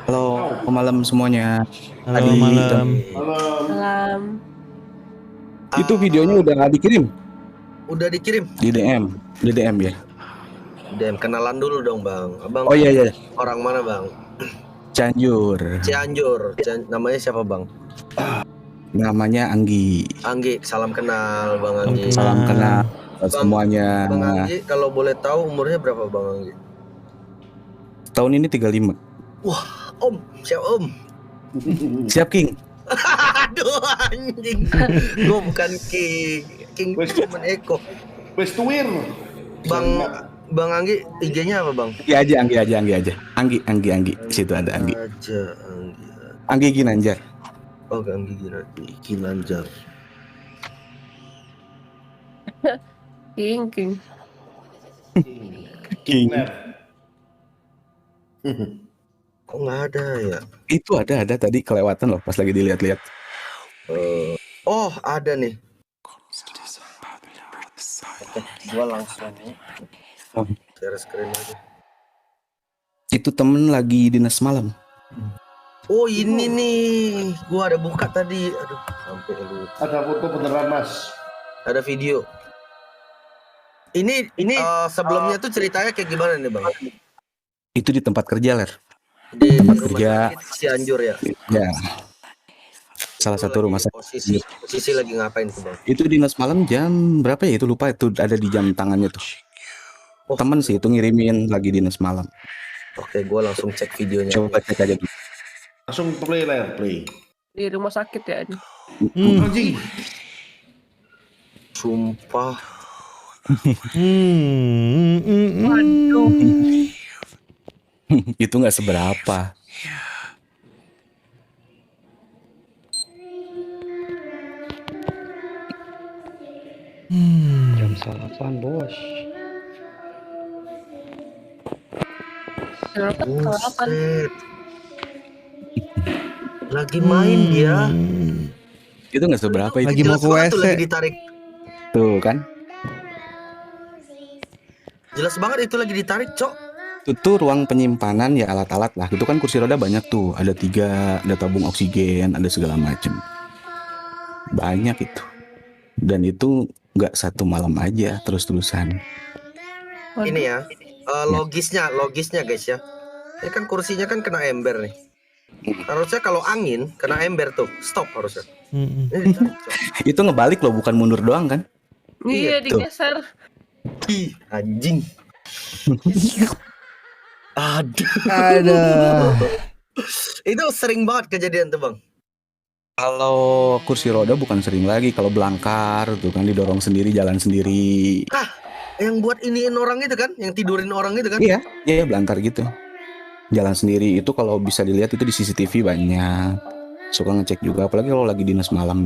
Halo malam semuanya. Halo Tadi malam. Malam. itu videonya udah dikirim Udah dikirim di DM ya. DM. Kenalan dulu dong bang. Abang Oh iya, orang mana bang? Cianjur. Cianjur. Namanya siapa bang? Namanya Anggi. Anggi. Salam kenal bang Anggi. Salam kenal Bang, semuanya. Bang Anggi kalau boleh tahu umurnya berapa bang Anggi? Tahun ini 35. Wah om, siap om. Siap King. Aduh anjing. Gue bukan King. King cuman Eko. Wes tuwir. Bang Anggi IG-nya apa bang? Anggi aja. Anggi. Situ ada Anggi. Anggi Ginanjar. Oh Anggi Ginanjar. King. King. Kok nggak ada ya? Itu ada tadi kelewatan loh pas lagi dilihat-lihat. Oh ada nih. Oke, gua langsung share screen aja. Itu temen lagi dinas malam. Oh ini nih, gua ada buka tadi. Aduh, sampai lupa. Ada foto beneran mas. Ada video. Ini sebelumnya tuh ceritanya kayak gimana nih bang? Itu di tempat kerja Ler. Di Tempat rumah kerja. sakit Cianjur ya. Ya. Salah satu rumah sakit. Posisi lagi ngapain tuh bang? Itu dinas malam jam berapa ya? Itu lupa, itu ada di jam tangannya tuh. Oh. Temen sih itu ngirimin lagi dinas malam. Oke, gua langsung cek videonya. Coba cek aja dulu. Langsung play. Di rumah sakit ya ini. Anjing. Sumpah. Waduh. Itu nggak seberapa. Jam 8 bos. Kenapa? Buset. Lagi main dia. Itu nggak seberapa itu. Lagi mau Jelas ke banget tuh WC. lagi ditarik. Tuh kan. Jelas banget itu lagi ditarik, Cok. Itu ruang penyimpanan ya alat-alat lah. Itu kan kursi roda banyak tuh. Ada 3, ada tabung oksigen, ada segala macem. Banyak itu. Dan itu nggak satu malam aja terus-terusan. Ini ya, logisnya guys ya. Ini kan kursinya kan kena ember nih. Harusnya kalau angin kena ember tuh stop harusnya. Ini ditarik, Cok. Itu ngebalik loh, bukan mundur doang kan. Iya, tuh. digeser. Ih, anjing. Aduh. Ada. Itu sering banget kejadian tuh, Bang. Kalau kursi roda bukan sering lagi. Kalau belangkar tuh kan didorong sendiri, jalan sendiri. Yang buat iniin orang itu kan, yang tidurin orang itu kan. Iya, belangkar gitu. Jalan sendiri itu kalau bisa dilihat itu di CCTV banyak. Suka ngecek juga, apalagi kalau lagi dinas malam.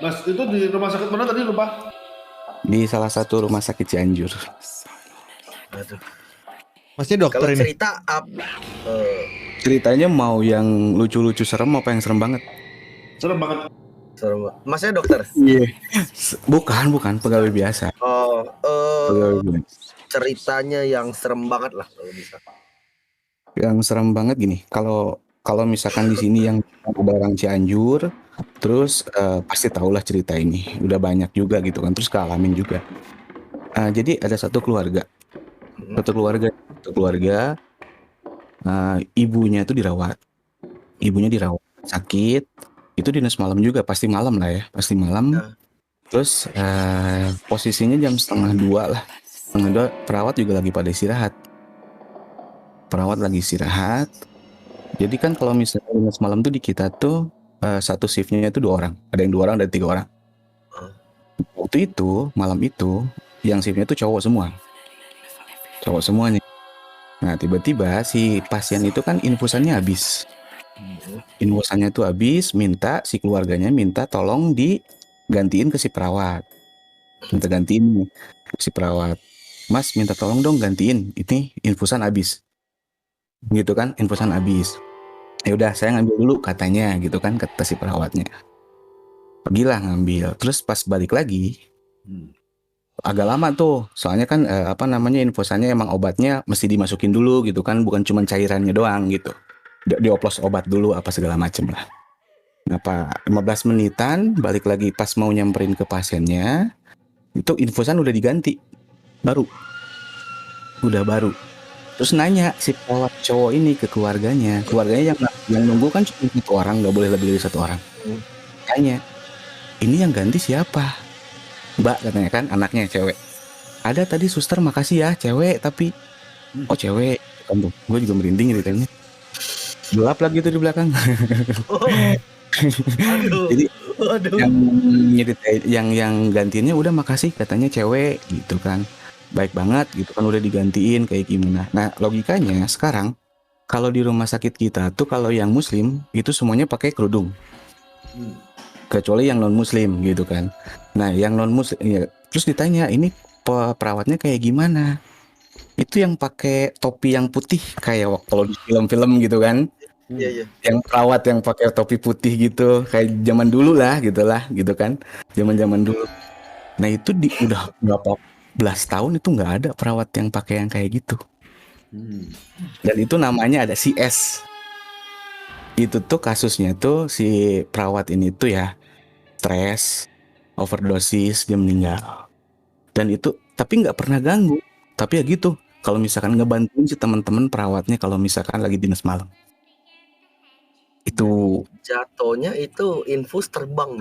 Mas itu di rumah sakit mana tadi lupa? Di salah satu rumah sakit Cianjur. Aduh. Masnya dokter Kalau ini. cerita Ceritanya mau yang lucu-lucu serem apa yang serem banget? Serem banget. Masnya dokter? Iya. Bukan pegawai biasa. Pegawai biasa. Ceritanya yang serem banget lah kalau bisa. Yang serem banget gini, kalau misalkan di sini yang ada orang Cianjur, terus pasti tahulah cerita ini. Udah banyak juga gitu kan, terus kealamin juga. Jadi ada satu keluarga, ibunya itu dirawat, sakit. Itu dinas malam juga, pasti malam lah ya, pasti malam. Ya. Terus posisinya jam 1:30 lah, 1:30 perawat juga lagi pada istirahat. Jadi kan kalau misalnya dinas malam tuh di kita tuh satu shiftnya itu 2 orang. Ada yang 2 orang, ada 3 orang. Waktu itu, malam itu, yang shiftnya itu cowok semua. Cowok semuanya. Nah tiba-tiba si pasien itu kan infusannya habis. Infusannya tuh habis, si keluarganya minta tolong digantiin ke si perawat. Minta gantiin ke si perawat. Mas minta tolong dong gantiin, ini infusan habis. Gitu kan, infusan habis. Ya udah saya ngambil dulu katanya gitu kan, kata si perawatnya. Pergilah ngambil. Terus pas balik lagi agak lama tuh, soalnya kan infusannya emang obatnya mesti dimasukin dulu gitu kan, bukan cuma cairannya doang gitu. dioplos obat dulu apa segala macem lah. Apa 15 menitan balik lagi pas mau nyamperin ke pasiennya itu infusan udah diganti baru terus nanya si perawat cowok ini ke keluarganya yang nunggu kan cuma 1 orang, nggak boleh lebih dari 1 orang. Tanya, ini yang ganti siapa mbak, katanya kan anaknya cewek. Ada tadi suster, makasih ya cewek, tapi oh cewek kan tuh gue juga merinding ceritanya, gelap lagi tuh di belakang. Jadi yang gantiinnya udah makasih katanya cewek gitu kan, baik banget gitu kan, udah digantiin kayak gimana. Nah logikanya sekarang kalau di rumah sakit kita tuh kalau yang muslim itu semuanya pakai kerudung kecuali yang non muslim gitu kan. Nah yang non muslim ya, terus ditanya ini perawatnya kayak gimana, itu yang pakai topi yang putih kayak kalau di film-film gitu kan. Iya. Yang perawat yang pakai topi putih gitu kayak zaman dulu lah gitu kan, zaman dulu. Nah itu udah berapa belas tahun itu nggak ada perawat yang pakai yang kayak gitu. Dan itu namanya ada CS. Itu tuh kasusnya tuh si perawat ini tuh ya stres, overdosis, dia meninggal. Dan itu tapi nggak pernah ganggu. Tapi ya gitu, kalau misalkan ngebantuin si teman-teman perawatnya kalau misalkan lagi dinas malam. Itu Jatuhnya itu infus terbang.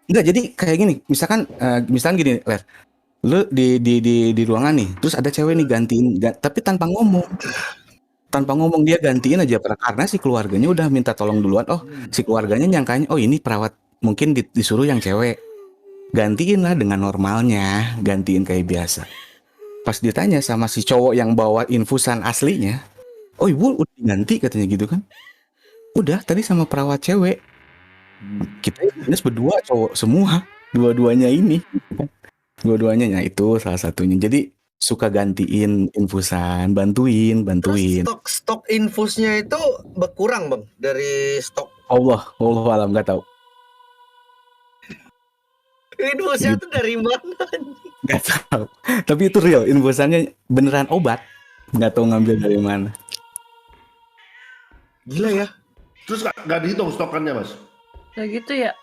enggak, jadi kayak gini, misalkan gini, Ler. Lu di ruangan nih, terus ada cewek nih gantiin tapi tanpa ngomong. Dia gantiin aja karena si keluarganya udah minta tolong duluan. Oh, si keluarganya nyangkanya oh ini perawat mungkin disuruh yang cewek. Gantiin lah dengan normalnya, gantiin kayak biasa. Pas ditanya sama si cowok yang bawa infusan aslinya, "Oh, Ibu udah diganti," katanya gitu kan. Udah tadi sama perawat cewek. Kita jenis berdua cowok semua, dua-duanya ini. Dua-duanya itu salah satunya. Jadi suka gantiin infusan, bantuin. Stok infusnya itu berkurang bang dari stok. Allah alam nggak tahu. Infusnya itu dari mana? Nggak tahu. Tapi itu real, infusannya beneran obat. Nggak tahu ngambil dari mana. Gila ya. Terus nggak dihitung stokannya mas? Ya gitu ya.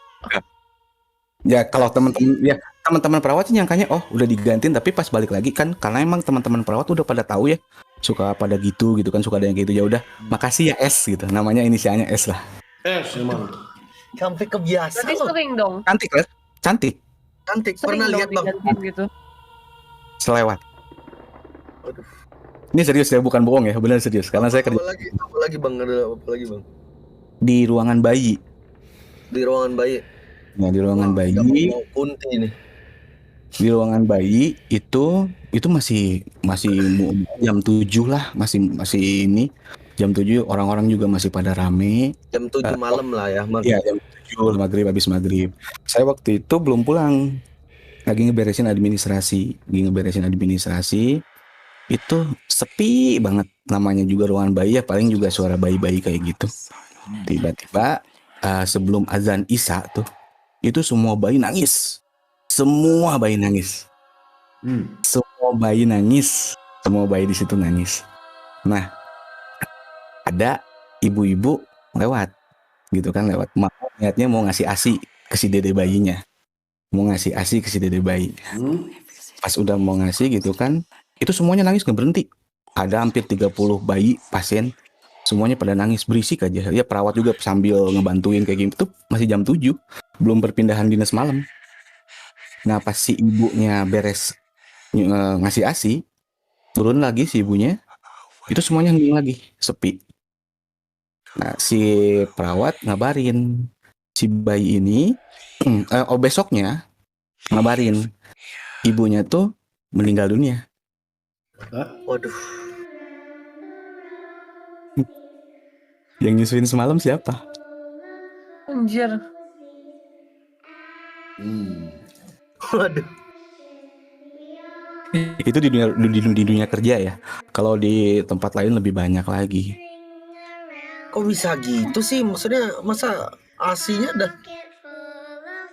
Ya kalau teman-teman perawat sih nyangkanya oh udah digantiin, tapi pas balik lagi kan karena emang teman-teman perawat udah pada tahu ya, suka pada gitu kan, suka ada yang gitu. Ya udah makasih ya S gitu, namanya inisialnya S lah. S emang. Sampai kebiasa. Berarti sering dong. Cantik Sering pernah dong lihat bang digantiin gitu. selewat. Ini serius ya, bukan bohong ya, benar serius karena saya kerja apa lagi bang di ruangan bayi. Nah, di ruangan bayi. Mau kunti nih. Di ruangan bayi itu masih jam 7 lah, masih ini jam 7 orang-orang juga masih pada rame. Jam 7 malam lah ya. Iya, jam 7 habis maghrib. Saya waktu itu belum pulang. Lagi ngeberesin administrasi. Itu sepi banget, namanya juga ruangan bayi ya, paling juga suara bayi-bayi kayak gitu. Tiba-tiba sebelum azan Isya tuh itu semua bayi nangis. Semua bayi di situ nangis. Nah, ada ibu-ibu lewat niatnya mau ngasih ASI ke si dede bayinya. Pas udah mau ngasih gitu kan, itu semuanya nangis nggak berhenti. Ada hampir 30 bayi pasien, semuanya pada nangis berisik aja. Ya perawat juga sambil ngebantuin kayak gitu. Masih jam 7, belum perpindahan dinas malam. Nah pas si ibunya beres ngasih ASI, turun lagi si ibunya, itu semuanya hening lagi, sepi. Nah si perawat ngabarin si bayi ini, besoknya ngabarin ibunya tuh meninggal dunia. Waduh. Yang nyusuin semalam siapa? Anjir. Waduh. Itu di dunia kerja ya. Kalau di tempat lain lebih banyak lagi. Kok bisa gitu sih? Maksudnya masa ASI-nya dah?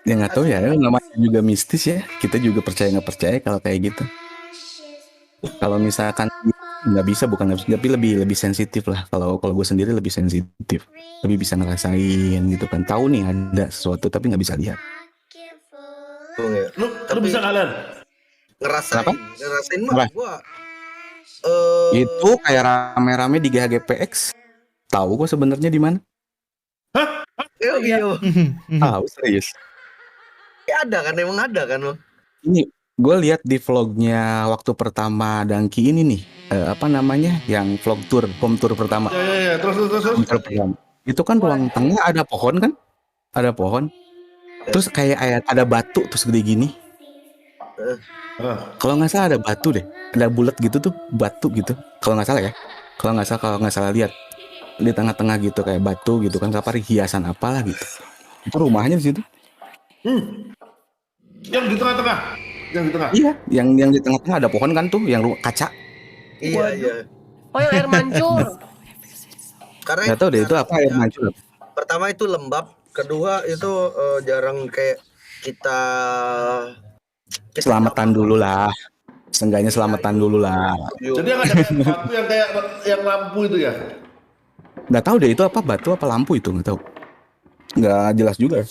Ya nggak tahu ya, namanya juga mistis ya. Kita juga percaya nggak percaya kalau kayak gitu. Kalau misalkan nggak bisa, bukan nggak bisa, tapi lebih sensitif lah. Kalau gue sendiri lebih sensitif, lebih bisa ngerasain gitu kan. Tahu nih ada sesuatu tapi nggak bisa lihat. Ya. Lu bisa kalian? Kenapa? Ngerasain mah Apa? gua Itu kayak rame-rame di GHGPX. Tahu gue sebenarnya di mana? iya. Tahu serius. Ya, ada kan, emang ada kan lo. Ini gue lihat di vlognya waktu pertama Dangki ini nih, apa namanya, yang vlog tour, home tour pertama. Ya, terus. Home tour pertama. Itu kan ruang tengah ada pohon kan? Ada pohon. Terus kayak ada batu terus gede gini. Kalau nggak salah ada batu deh, ada bulat gitu tuh, batu gitu. Kalau nggak salah ya. Kalau nggak salah lihat di tengah-tengah gitu kayak batu gitu kan, kapari hiasan apalah gitu. Itu rumahnya di situ. Yang di tengah-tengah. Iya, yang di tengah-tengah ada pohon kan tuh, yang kaca. Iya. Oh, yang air mancur. Karena Nggak tahu deh itu apa air mancur. pertama itu lembab, kedua itu jarang kayak kita Selamatan dulu lah. Seenggaknya selamatan dulu lah. Jadi yang ada batu yang kayak yang lampu itu ya? Nggak tahu deh itu apa, batu apa lampu itu, nggak tahu. Nggak jelas juga.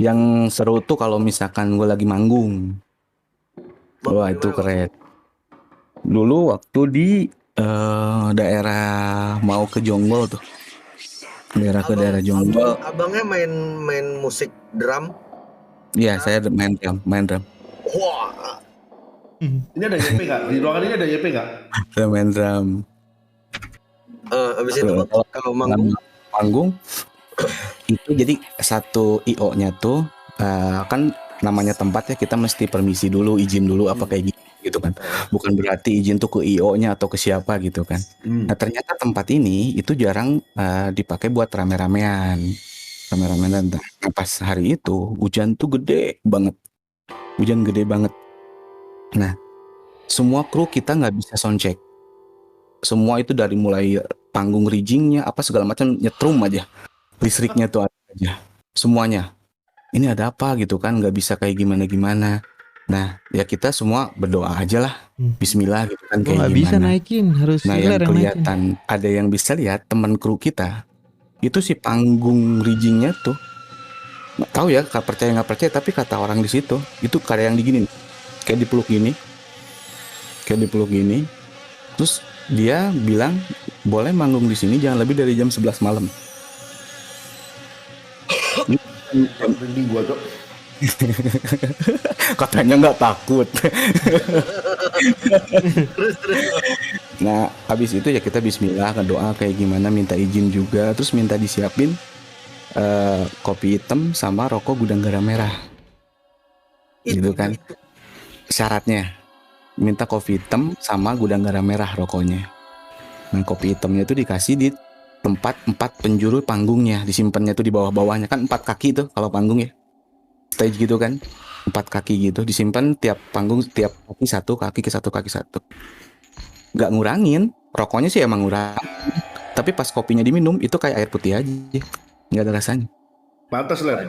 Yang seru tuh kalau misalkan gue lagi manggung. Wah itu keren. Dulu waktu di daerah mau ke Jonggol tuh. Daerah Jonggol. Abangnya main musik drum. Iya, saya main drum. Wah. Ini ada YP nggak? Di ruangan ini ada YP nggak? Saya main drum. Abis itu kalau manggung itu jadi satu IO-nya tuh kan namanya tempat ya, kita mesti permisi dulu, izin dulu apa kayak gitu kan. Bukan berarti izin tuh ke IO-nya atau ke siapa gitu kan. Nah ternyata tempat ini itu jarang dipakai buat rame-ramean. Nah, pas hari itu hujan tuh gede banget. Nah semua kru kita nggak bisa soundcheck. Semua itu dari mulai panggung riggingnya apa segala macam nyetrum aja. Listriknya tuh ada aja. Semuanya. Ini ada apa gitu kan, nggak bisa kayak gimana. Nah ya kita semua berdoa aja lah. Bismillah gitu kan, kayak nggak gimana. bisa naikin, harus Nah yang kelihatan ada yang bisa lihat teman kru kita itu si panggung riggingnya tuh, nggak tahu ya percaya nggak percaya, tapi kata orang di situ itu kayak yang digini, kayak dipeluk gini, terus dia bilang boleh manggung di sini jangan lebih dari jam 11 malam. Merinding gua Cok. Katanya nggak takut. Nah habis itu ya kita bismillah, doa kayak gimana, minta izin juga, terus minta disiapin kopi hitam sama rokok gudang garam merah. Gitu kan syaratnya, minta kopi hitam sama gudang garam merah rokoknya. Nah kopi hitamnya itu dikasih di tempat 4 penjuru panggungnya, disimpannya tuh di bawah-bawahnya kan 4 kaki tuh kalau panggung ya, stage gitu kan, 4 kaki gitu disimpan, tiap panggung tiap kaki satu, nggak ngurangin, rokoknya sih emang ngurangin, tapi pas kopinya diminum itu kayak air putih aja, nggak ada rasanya. Pantas lah.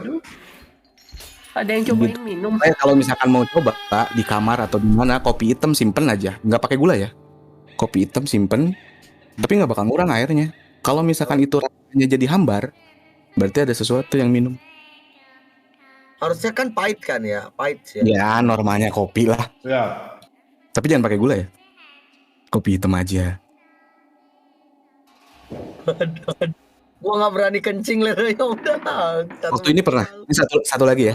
Ada yang cobain minum. Kalau misalkan mau coba Pak, di kamar atau di mana, kopi hitam simpen aja, nggak pakai gula ya, kopi hitam simpen, tapi nggak bakal ngurang airnya. Kalau misalkan itu rasanya jadi hambar, berarti ada sesuatu yang minum. harusnya kan pahit kan ya, pahit sih. Ya normalnya kopi lah. Ya. Tapi jangan pakai gula ya. Kopi hitam aja. Gua nggak berani kencing lah, ya udah. Waktu ini pernah. Ini satu lagi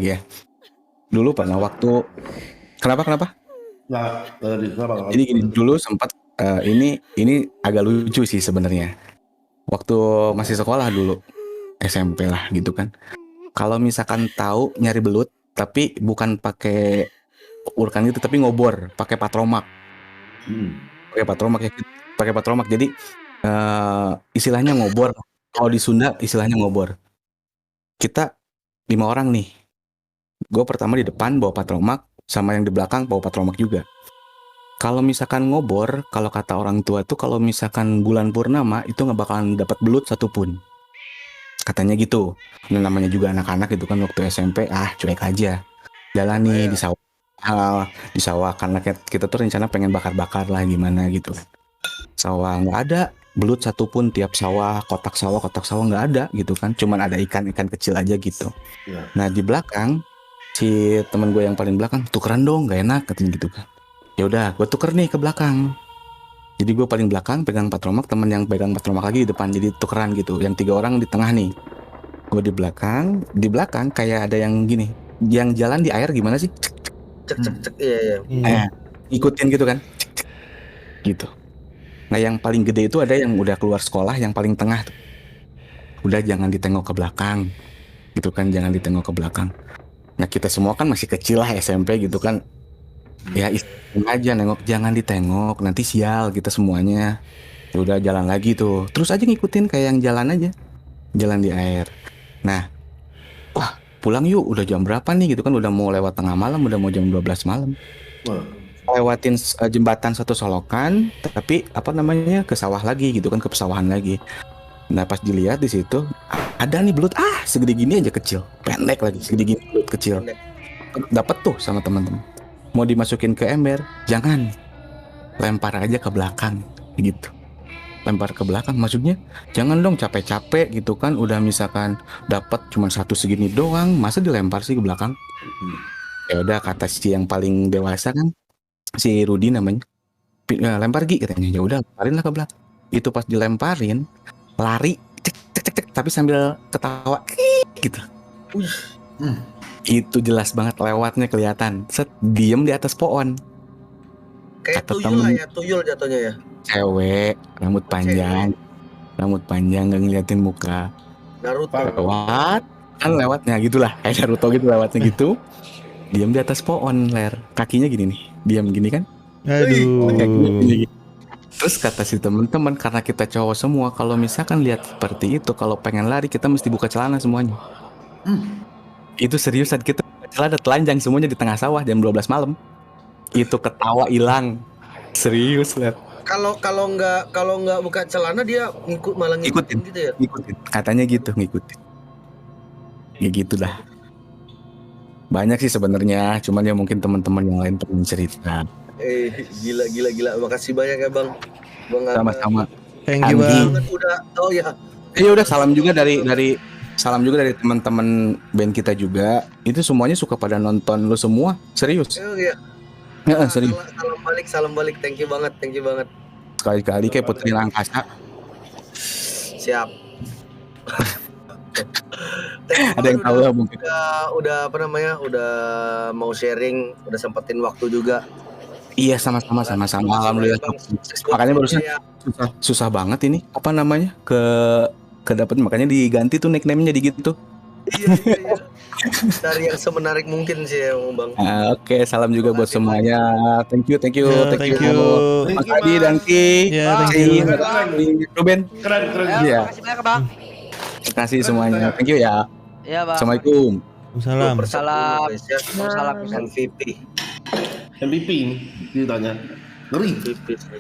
ya. Dulu pernah waktu. Kenapa? Nah, Jadi gini, dulu sempat ini agak lucu sih sebenarnya. Waktu masih sekolah dulu, SMP lah gitu kan. Kalau misalkan tahu nyari belut, tapi bukan pakai urkan gitu, tapi ngobor, pakai patromak. Pakai patromak. Jadi istilahnya ngobor. Kalau di Sunda istilahnya ngobor. Kita 5 orang nih. Gue pertama di depan bawa patromak, sama yang di belakang bawa patromak juga. Kalau misalkan ngobor, kalau kata orang tua tuh kalau misalkan bulan purnama itu nggak bakalan dapat belut satupun. Katanya gitu. Ini namanya juga anak-anak gitu kan, waktu SMP cuek aja. Jalan nih di sawah di sawah karena kita tuh rencana pengen bakar-bakar lah gimana gitu. Sawah nggak ada belut satupun, tiap sawah kotak sawah nggak ada gitu kan, cuman ada ikan kecil aja gitu. Ya. Nah di belakang si temen gue yang paling belakang, tukeran dong nggak enak katanya gitu kan. Ya udah gue tuker nih ke belakang. Jadi gue paling belakang pegang patromak, temen yang pegang patromak lagi di depan, jadi tukeran gitu. Yang 3 orang di tengah nih. Gue di belakang kayak ada yang gini, yang jalan di air gimana sih? Cek iya. Ikutin gitu kan, gitu. Nah yang paling gede itu ada yang udah keluar sekolah, yang paling tengah tuh. Udah jangan ditengok ke belakang, gitu kan, jangan ditengok ke belakang. Nah kita semua kan masih kecil lah SMP gitu kan, ya istilahnya aja nengok, jangan ditengok, nanti sial kita semuanya. Ya udah jalan lagi tuh, terus aja ngikutin kayak yang jalan aja, jalan di air. Nah, wah pulang yuk, udah jam berapa nih gitu kan, udah mau lewat tengah malam, udah mau jam 12 malam. Wah. Lewatin jembatan satu solokan, tapi apa namanya ke sawah lagi gitu kan, ke pesawahan lagi. Nah pas dilihat di situ ada nih belut, segede gini aja kecil, pendek lagi, segede gini belut kecil. Dapat tuh sama teman-teman. Mau dimasukin ke ember, jangan, lempar aja ke belakang gitu. Lempar ke belakang, maksudnya jangan dong capek-capek gitu kan, udah misalkan dapat cuma satu segini doang, masa dilempar sih ke belakang? Ya udah kata si yang paling dewasa kan, si Rudi namanya, lempar Gi katanya. Ya udah lemparin lah ke belakang. Itu pas dilemparin lari cek tapi sambil ketawa gitu. Itu jelas banget lewatnya kelihatan. Set diem di atas pohon. Kayak Kata tuyul lah temen, ya, tuyul jatuhnya ya. cewek rambut panjang nggak ngeliatin muka, Naruto. lewat kan lewatnya gitulah kayak Naruto gitu, lewatnya gitu. Diam di atas pohon, Ler, kakinya gini nih, diam gini kan. Kakinya gini. Terus kata si teman-teman, karena kita cowok semua, kalau misalkan lihat seperti itu, kalau pengen lari kita mesti buka celana semuanya. Itu seriusan, kita buka celana telanjang semuanya di tengah sawah jam 12 malam. Itu ketawa hilang. Serius, Ler. Kalau nggak buka celana dia malah ngikutin gitu ya. Ngikutin. Katanya gitu, ngikutin. Ya gitu dah. Banyak sih sebenarnya, cuman ya mungkin teman-teman yang lain pengen cerita. Gila. Makasih banyak ya Bang. Sama-sama. Thank you Bang. Udah, oh ya. Udah salam juga dari teman-teman band kita juga. Itu semuanya suka pada nonton lu semua, serius. Iya. Serius. Salam balik. Thank you banget. Sekali-kali kayak Putri Angkasa. Siap. Ada yang tahu lah mungkin. Udah apa namanya? Udah mau sharing, udah sempetin waktu juga. Iya sama-sama. Alhamdulillah. Makanya barusan susah banget ini apa namanya ke dapet, makanya diganti tuh nickname-nya di gitu. Iya. Dari yang semenarik mungkin sih ya Bang. Oke, salam juga buat semuanya. Thank you. Thank you. Mas Adi dan Ki. Ya, thank you. Ruben. Keren. Iya. Makasih banyak Bang. Terima kasih semuanya. Thank you ya. Iya Bang. Assalamualaikum. Salam. Salam. Salam MVP. MVP ini ceritanya. Ngeri. MVP.